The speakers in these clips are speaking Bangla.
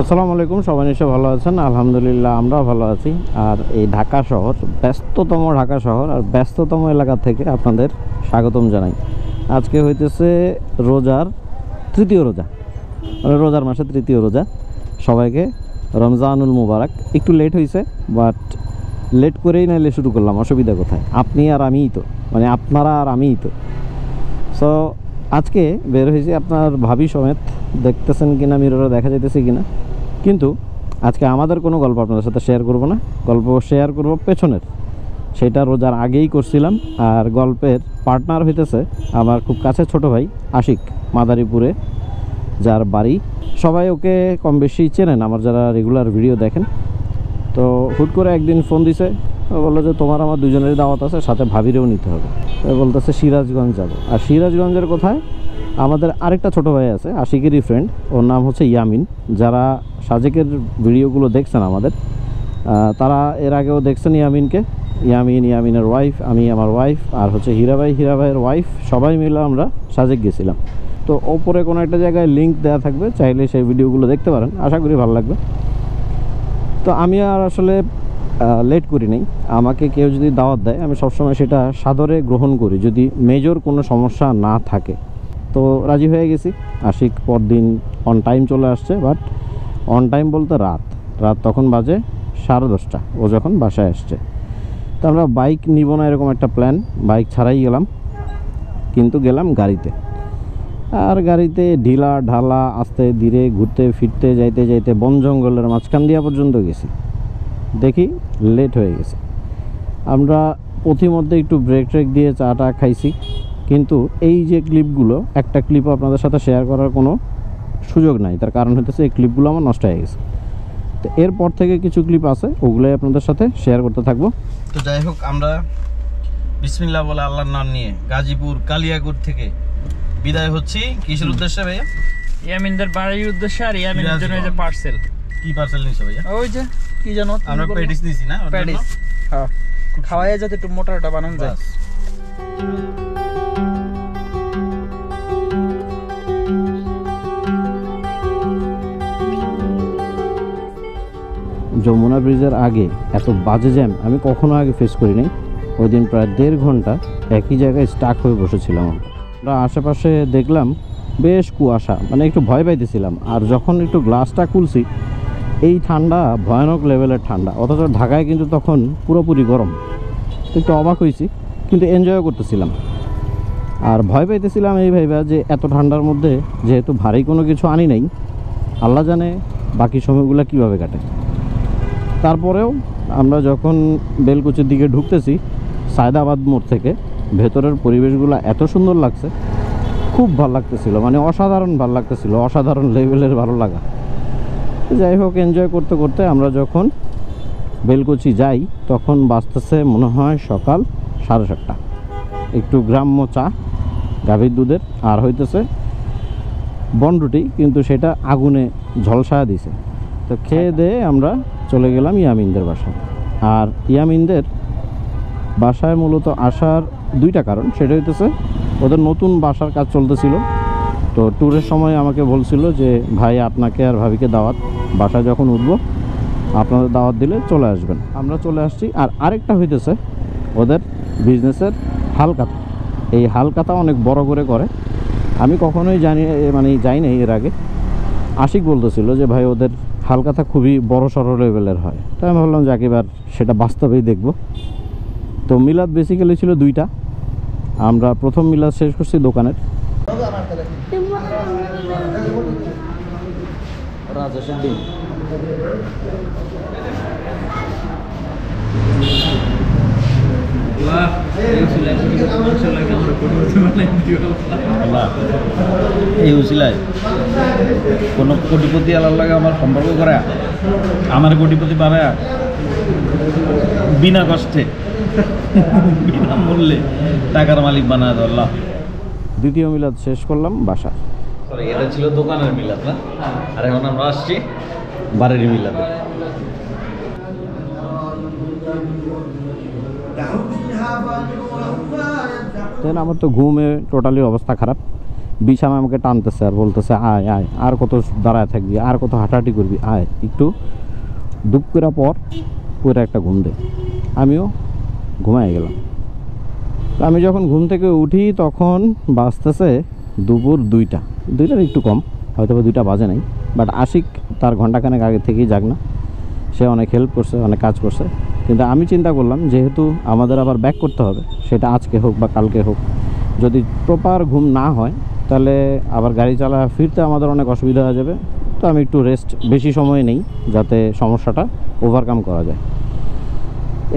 আসসালামু আলাইকুম, সবাই নিশ্চয়ই ভালো আছেন। আলহামদুলিল্লাহ আমরাও ভালো আছি। আর এই ঢাকা শহর, ব্যস্ততম ঢাকা শহর আর ব্যস্ততম এলাকা থেকে আপনাদের স্বাগতম জানাই। আজকে হইতেছে রোজার তৃতীয় রোজা, মানে রোজার মাসে তৃতীয় রোজা। সবাইকে রমজানুল মুবারক। একটু লেট হয়েছে, বাট লেট করেই নাইলে শুরু করলাম, অসুবিধা কোথায়? আপনি আর আমিই তো, মানে আপনারা আর আমিই তো। সো আজকে বের হয়েছি আপনার ভাবি সমেত, দেখতেছেন কিনা মিররে দেখা যাইতেছে কিনা, কিন্তু আজকে আমাদের কোনো গল্প আপনাদের সাথে শেয়ার করব না। গল্প শেয়ার করব পেছনের, সেটা রোজার আগেই করছিলাম। আর গল্পের পার্টনার হইতেছে আমার খুব কাছে ছোট ভাই আশিক, মাদারীপুরে যার বাড়ি। সবাই ওকে কম বেশি চেনেন, আমার যারা রেগুলার ভিডিও দেখেন। তো হুট করে একদিন ফোন দিছে, বললো যে তোমার আমার দুজনেরই দাওয়াত আছে, সাথে ভাবিরেও নিতে হবে। বলতেছে সিরাজগঞ্জ যাবো। আর সিরাজগঞ্জের কোথায়? আমাদের আরেকটা ছোট ভাই আছে, আশিকেরই ফ্রেন্ড, ওর নাম হচ্ছে ইয়ামিন। যারা সাজেকের ভিডিওগুলো দেখছেন আমাদের, তারা এর আগেও দেখছেন ইয়ামিনকে। ইয়ামিনের ওয়াইফ, আমি আমার ওয়াইফ, আর হচ্ছে হীরা ভাইয়ের ওয়াইফ, সবাই মিলে আমরা সাজেক গেছিলাম। তো ওপরে কোনো একটা জায়গায় লিঙ্ক দেওয়া থাকবে, চাইলে সেই ভিডিওগুলো দেখতে পারেন, আশা করি ভালো লাগবে। তো আমি আর আসলে লেট করি নাই। আমাকে কেউ যদি দাওয়াত দেয়, আমি সবসময় সেটা সাদরে গ্রহণ করি, যদি মেজর কোনো সমস্যা না থাকে। তো রাজি হয়ে গেছি। আশিক পরদিন অন টাইম চলে আসছে, বাট অন টাইম বলতে রাত তখন বাজে 10:30 ও যখন বাসায় আসছে। তো আমরা বাইক নিব না এরকম একটা প্ল্যান, বাইক ছাড়াই গেলাম, কিন্তু গেলাম গাড়িতে। আর গাড়িতে ঢিলা ঢালা আস্তে ধীরে ঘুরতে ফিরতে যাইতে বন জঙ্গলের মাঝখান দিয়া পর্যন্ত গেছি। দেখি লেট হয়ে গেছে। আমরা পথিমধ্যে একটু ব্রেক দিয়ে চাটা খাইছি, কিন্তু এই যে ক্লিপগুলো, একটা ক্লিপও আপনাদের সাথে শেয়ার করার কোনো সুযোগ নাই। তার কারণ হচ্ছে এই ক্লিপগুলো আমার নষ্ট হয়ে গেছে। তো এরপর থেকে কিছু ক্লিপ আছে, ওগুলোই আপনাদের সাথে শেয়ার করতে থাকবো। তো যাই হোক, আমরা বিসমিল্লাহ বলে আল্লাহর নাম নিয়ে গাজীপুর কালিয়াকোট থেকে বিদায় হচ্ছি। কিসের উদ্দেশ্যে ভাইয়া? ইয়ামিনদের বাড়ির উদ্দেশ্যে। আর ইয়ামিনের জন্য এই যে পার্সেল। কি পার্সেল নিছো ভাইয়া? ওই যে কি জানো, আমরা প্যাটিস নিছি না? প্যাটিস, হ্যাঁ, খাওয়াইয়া যাতে একটু মোটাটা বানানো যায়। যমুনা ব্রিজের আগে এত বাজে জ্যাম আমি কখনো আগে ফেস করি নাই। ওই দিন প্রায় 1.5 ঘন্টা একই জায়গায় স্টাক হয়ে বসেছিলাম। আমরা আশেপাশে দেখলাম বেশ কুয়াশা, মানে একটু ভয় পাইতেছিলাম। আর যখন একটু গ্লাসটা খুলছি, এই ঠান্ডা ভয়ানক লেভেলের ঠান্ডা, অথচ ঢাকায় কিন্তু তখন পুরোপুরি গরম। একটু অবাক হয়েছি, কিন্তু এনজয় করতেছিলাম। আর ভয় পাইতেছিলাম এই ভাইবা যে এত ঠান্ডার মধ্যে যেহেতু ভারী কোনো কিছু আনি নাই, আল্লাহ জানে বাকি সময়গুলো কীভাবে কাটে। তারপরেও আমরা যখন বেলকুচির দিকে ঢুকতেছি সায়দাবাদ মোড় থেকে, ভেতরের পরিবেশগুলো এত সুন্দর লাগছে, খুব ভালো লাগতেছিল, মানে অসাধারণ ভালো লাগতেছিল, অসাধারণ লেভেলের ভালো লাগা। যাই হোক, এনজয় করতে করতে আমরা যখন বেলকুচি যাই, তখন বাজতেছে মনে হয় সকাল 7:30। একটু গ্রাম্য চা গাভীর দুধের, আর হইতেছে বনরুটি, কিন্তু সেটা আগুনে ঝলসায়া দিছে। তো খেয়ে দিয়ে আমরা চলে গেলাম ইয়ামিনদের বাসায়। আর ইয়ামিনদের বাসায় মূলত আসার 2টা কারণ। সেটা হইতেছে ওদের নতুন বাসার কাজ চলতেছিল। তো ট্যুরের সময় আমাকে বলছিল যে ভাই আপনাকে আর ভাবিকে দাওয়াত, বাসায় যখন উঠবো আপনাদের দাওয়াত দিলে চলে আসবেন। আমরা চলে আসছি। আর আরেকটা হইতেছে ওদের বিজনেসের হালকাতা। এই হালকাতা অনেক বড় করে আমি কখনোই যাই নাই এর আগে। আশিক বলতেছিল যে ভাই ওদের হালকাতা খুবই বড় সড়ো লেভেলের হয়। তাই আমি ভাবলাম যে এবার সেটা বাস্তবেই দেখব। তো মিলাদ বেসিক্যালি ছিল 2টা। আমরা প্রথম মিলাদ শেষ করছি দোকানের। রাজেশের দিন এই উচিলায় কোনো কোটিপতি আলার লাগে আমার সম্পর্ক করে, আমার কোটিপতি পাবে বিনা কষ্টে বিনা মূল্যে টাকার মালিক বানায় ধরলাম। দ্বিতীয় মিলাদ শেষ করলাম বাসা। সরি, এটা ছিল দোকানের মিলাদ না? আর এখন আমরা আসছি বাড়ির মিলাদে। দেন আমার তো ঘুমে টোটালি অবস্থা খারাপ। বিছানা আমাকে টানতেছে আর বলতেছে আয় আয়, আর কত দাঁড়ায় থাকবি, আর কত হাঁটাহাঁটি করবি, আয় একটু দুপ করে পর পুরো একটা ঘুম দে। আমিও ঘুমায় গেলাম। তো আমি যখন ঘুম থেকে উঠি তখন বাজতেছে দুপুর 2টার একটু কম, হয়তো বা 2টা বাজে নাই। বাট আশিক তার ঘন্টাখানেক আগে থেকেই জাগ না, সে অনেক হেল্প করছে, অনেক কাজ করছে। কিন্তু আমি চিন্তা করলাম যেহেতু আমাদের আবার ব্যাক করতে হবে, সেটা আজকে হোক বা কালকে হোক, যদি প্রপার ঘুম না হয় তাহলে আবার গাড়ি চালা ফিরতে আমাদের অনেক অসুবিধা হয়ে যাবে। তো আমি একটু রেস্ট বেশি সময় নেই যাতে সমস্যাটা ওভারকাম করা যায়।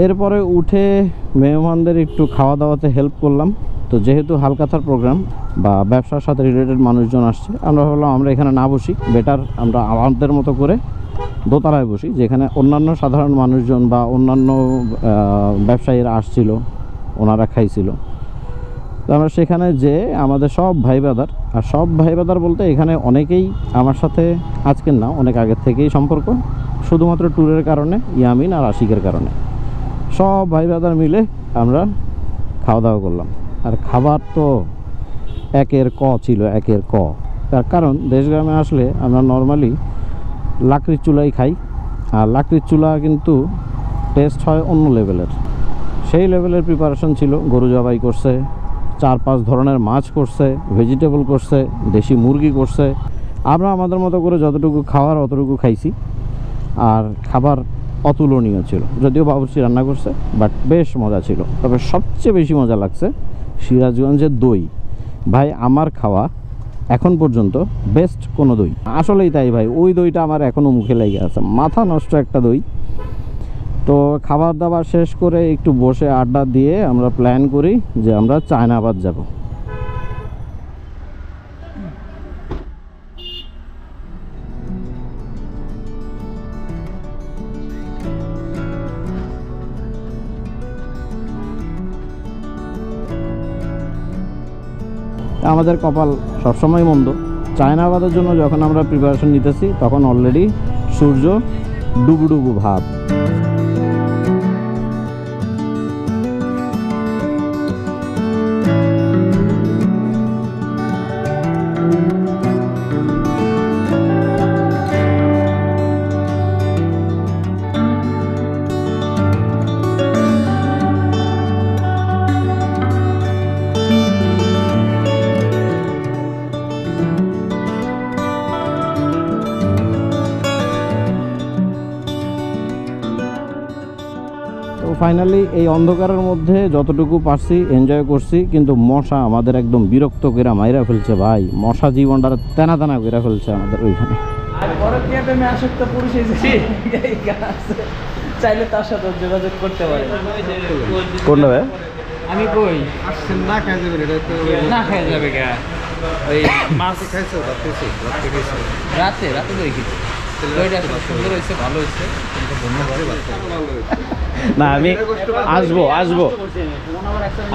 এরপরে উঠে মেহমানদের একটু খাওয়া দাওয়াতে হেল্প করলাম। তো যেহেতু হালকাথার প্রোগ্রাম বা ব্যবসার সাথে রিলেটেড মানুষজন আসছে, আমরা ভাবলাম আমরা এখানে না বসি, বেটার আমরা আমাদের মতো করে দোতলায় বসি, যেখানে অন্যান্য সাধারণ মানুষজন বা অন্যান্য ব্যবসায়ীরা আসছিল, ওনারা খাইছিল। তো আমরা সেখানে যে আমাদের সব ভাই ব্রাদার, আর সব ভাই ব্রাদার বলতে এখানে অনেকেই আমার সাথে আজকের না অনেক আগের থেকেই সম্পর্ক, শুধুমাত্র ট্যুরের কারণে, ইয়ামিন আর আশিকের কারণে সব ভাই ব্রাদার মিলে আমরা খাওয়া দাওয়া করলাম। আর খাবার তো একের ক ছিল, একের ক। তার কারণ দেশগ্রামে আসলে আমরা নর্মালি লাকড়ির চুলাই খাই, আর লাকড়ির চুলা কিন্তু টেস্ট হয় অন্য লেভেলের। সেই লেভেলের প্রিপারেশন ছিল, গরু জবাই করছে, 4-5 ধরনের মাছ করছে, ভেজিটেবল করছে, দেশি মুরগি করছে। আমরা আমাদের মতো করে যতটুকু খাওয়ার অতটুকু খাইছি, আর খাবার অতুলনীয় ছিল। যদিও বাবুর্চি রান্না করছে, বাট বেশ মজা ছিল। তবে সবচেয়ে বেশি মজা লাগছে সিরাজগঞ্জের দই। ভাই আমার খাওয়া এখন পর্যন্ত বেস্ট কোনো দই, আসলেই তাই ভাই। ওই দইটা আমার এখনও মুখে লেগে আছে, মাথা নষ্ট একটা দই। তো খাবার দাবার শেষ করে একটু বসে আড্ডা দিয়ে আমরা প্ল্যান করি যে আমরা চায়নাবাদ যাব। আমাদের কপাল সবসময় মন্দ। চায়নাবাদের জন্য যখন আমরা প্রিপারেশন নিতেছি তখন অলরেডি সূর্য ডুবু ডুবু ভাব। ফাইনালি এই অন্ধকারের মধ্যে যতটুকু পারছি এনজয় করছি, কিন্তু মশা আমাদের একদম বিরক্ত করে মাইরা ফেলছে ভাই। মশা জীবনটা তেনা তেনা করে ফেলছে আমাদের ওইখানে। চাইলে তার সাথে যোগাযোগ করতে পারে। কোন হবে আমি কই আসছেন না খাই যাবে, এটা তো না খাই যাবে কে? ওই মাছ খাইছো রাতে রাতে দই খেয়েছি, দইটা সুন্দর হয়েছে, ভালো হয়েছে, না আমি আসবো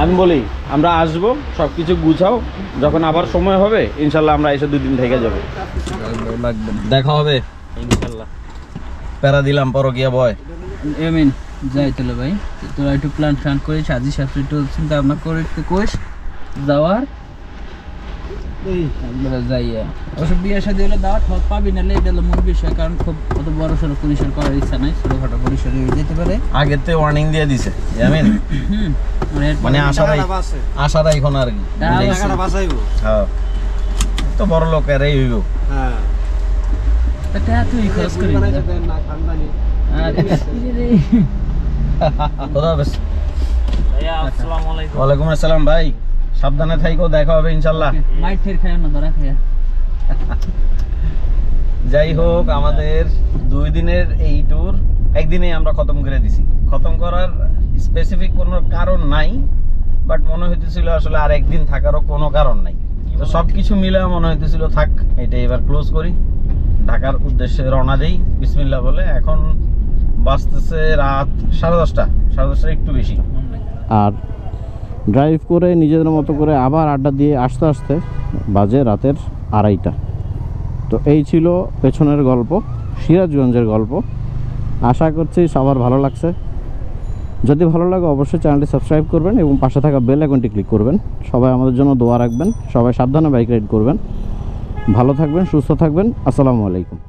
আমি বলি আমরা আসবো, সব কিছু গুছাও, যখন আবার সময় হবে ইনশাল্লাহ আমরা এসে 2 দিন থেকে যাবো, দেখা হবে ইনশাআল্লাহ। প্যারা দিলাম পরকিয়া বয় এমিন যাই তাহলে ভাই, তোরা একটু প্ল্যান ফ্যান করিস, আজি সাথে একটু চিন্তা ভাবনা করে একটু কোষ যাওয়ার যাইয়া। অবশ্য বিয়ে শাদী হলে দাওয়াত পাবি না, এটা হলো মূল বিষয়। কারণ খুব অত বড় সড়ো পরিসর করার ইচ্ছা নাই, ছোটখাটো পরিসরে যেতে পারে। আগের থেকে ওয়ার্নিং দিয়ে দিছে জানেন, মানে আশারাই এখন আর কি টাকাটা বাঁচাইবো। হ্যাঁ তো বড় লোক এরাই হইব। হ্যাঁ এটা তুই খরচ করি না খানদানি। খোদা হাফেজ ভাইয়া, আসসালামু আলাইকুম। ওয়া আলাইকুম আসসালাম ভাই, সাবধানে থাইকো, দেখা হবে ইনশাআল্লাহ। মাইট ফের খায় না ধরা খায়। যাই হোক, আমাদের 2 দিনের এই ট্যুর একদিনেই আমরা খতম করে দিছি। খতম করার স্পেসিফিক কোনো কারণ নাই, বাট মনে হইতেছিল আসলে আর একদিন থাকারও কোনো কারণ নাই। তো সবকিছু মিলে মনে হইতেছিল থাক, এটা এবার ক্লোজ করি, ঢাকার উদ্দেশ্যে রওনা দেই বিসমিল্লাহ বলে। এখন বাজতেছে রাত 10:30 একটু বেশি। আর ড্রাইভ করে নিজেদের মতো করে আবার আড্ডা দিয়ে আসতে আসতে বাজে রাতের 2:30। তো এই ছিল পেছনের গল্প, সিরাজগঞ্জের গল্প। আশা করছি সবার ভালো লাগছে। যদি ভালো লাগে অবশ্যই চ্যানেলটি সাবস্ক্রাইব করবেন এবং পাশে থাকা বেল আইকনটি ক্লিক করবেন। সবাই আমাদের জন্য দোয়া রাখবেন, সবাই সাবধানে বাইক রাইড করবেন। ভালো থাকবেন, সুস্থ থাকবেন। আসসালামু আলাইকুম।